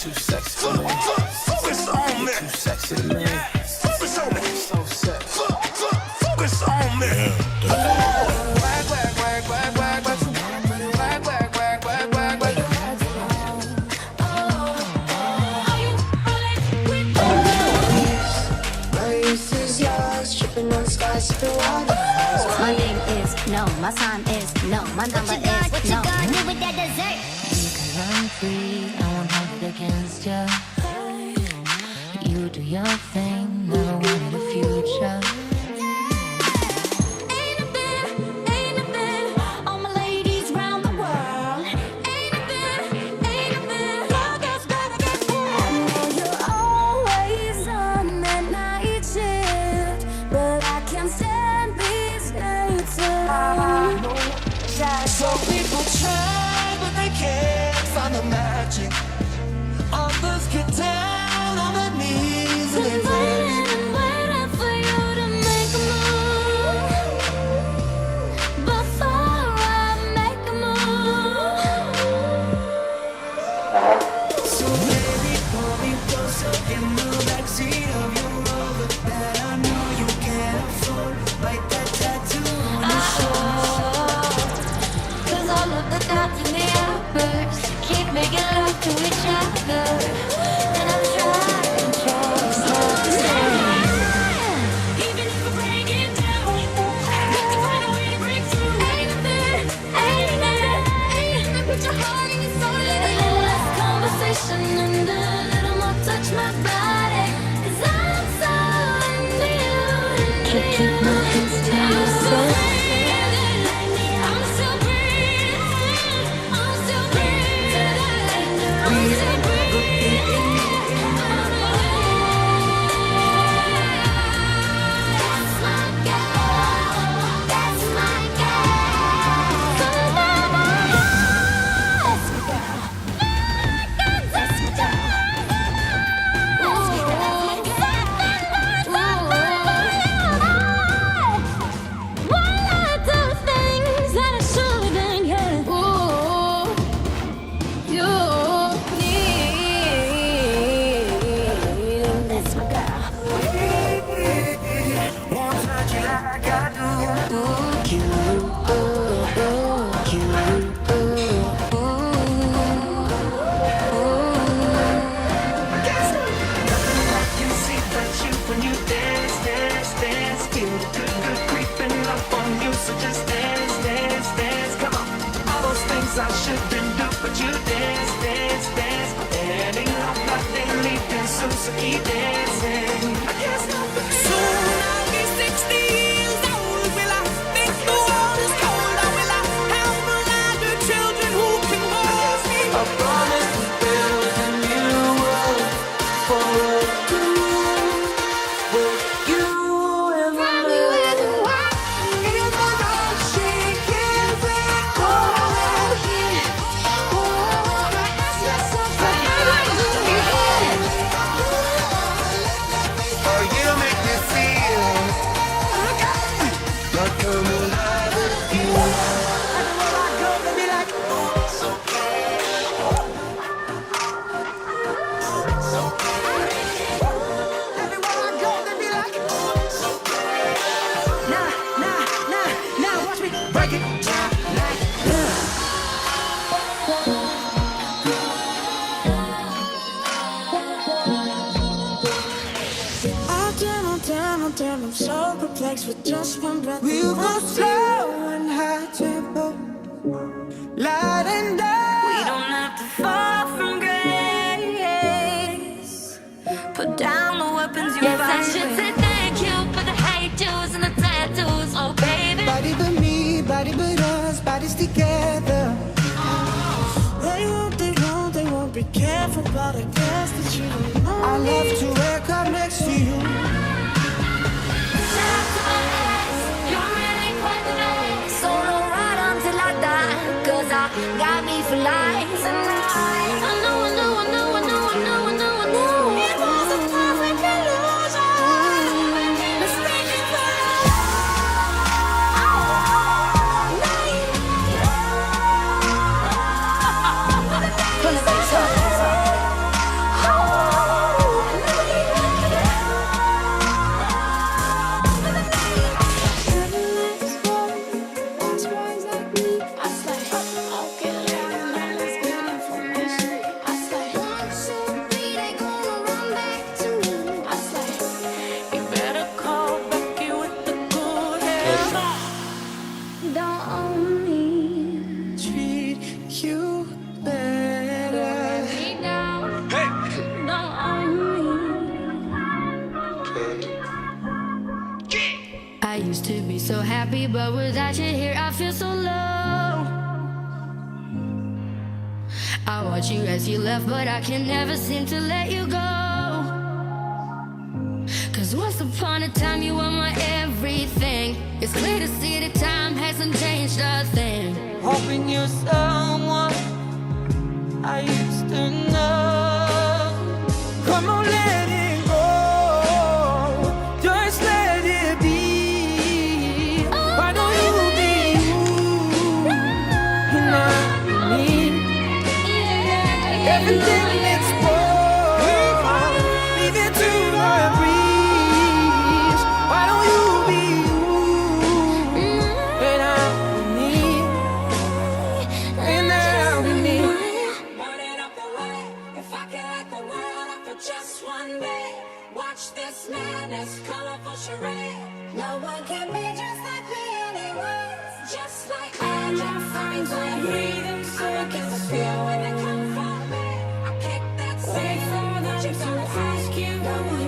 too sexy for me. Focus on me. Too sexy to me. Focus on me. So sexy. Focus on me. Work, work, work, work, work, work. Work, work, work, work, work, work. My youth is yours, tripping on skies, sipping water. My name is no, my sign is no, my number is no. What you gonna do with that dessert? You can run free, I won't hold it against you. You do your thing, never wanted a future. Ain't a bit, all my ladies round the world. Ain't a bit, all girls better get cool. I know you're always on that night shift, but I can't stand these nights alone. Some people try, but they can't find the magic. Others get down on their knees and they pray. Waiting for you to make a move. Before I make a move. So baby, pull me closer in the backseat of your Rover that I know you can't afford. Like that tattoo on your shoulder. Cause all of the dots in the hours keep making love to each other. And I'm trying to stay. Even if I break it down, we can find a way to break through. Ain't it? Put your heart in your soul. A little less conversation and a little more touch my body. Cause I'm so into you, Can't keep my hands to yourself. I'm still breathing. I'm still breathing. I'm still breathing. That's my girl. That's my girl. That's my girl. That's my girl. Won't touch you like I do. I can see that you when you dance, dance, dance. Feel the good creeping up on you. So just dance, dance, dance. Come on. All those things I shouldn't do, but you dance, dance, dance. And ain't nothing leaving soon, so keep dancing. I can't stop the feeling. Soon I'll be 60 years old. Will I think the world is cold? Or will I have blinded children who can hold me? I promise to build a new world for you. Will you ever learn? In the road, shaking back cold. Oh, you make me feel like I'm alive with you. Everywhere I go, they be like, it's okay. It's okay. Everywhere I go, they be like, it's okay. Now, watch me break it down like I'm so perplexed with just one breath. We go slow and high tempo, light and dark. We don't have to fall from grace. Put down the weapons you Yes, I fight should with. say thank you for the haters and the tattoos, oh baby. Body but me, body but us, bodies together. They won't be careful, but I guess that you don't know. I love to wake up next to you. Shout out to my ex, you're really quite the best. Solo ride until I die, 'cause I got me for life. And I know. It was a perfect illusion. Let's make it right. used to be so happy, but without you here, I feel so low. I watch you as you left, but I can never seem to let you go. Cause once upon a time you were my everything. It's clear to see that time hasn't changed a thing. Hoping you're someone I used to know. Come on, let it go. Just let it be. Why don't you be you? And not me. Everything exposed. Leave it to the breeze. Why don't you be you? And not me. And not me. Burn it up the way. If I could light the world up for just one day. Watch this madness, colorful charade. No one can be just like me anyway. Just like magic, finds when I breathe in circles. I feel when they come for me. I kick that safe from the chips on the ice cube. No one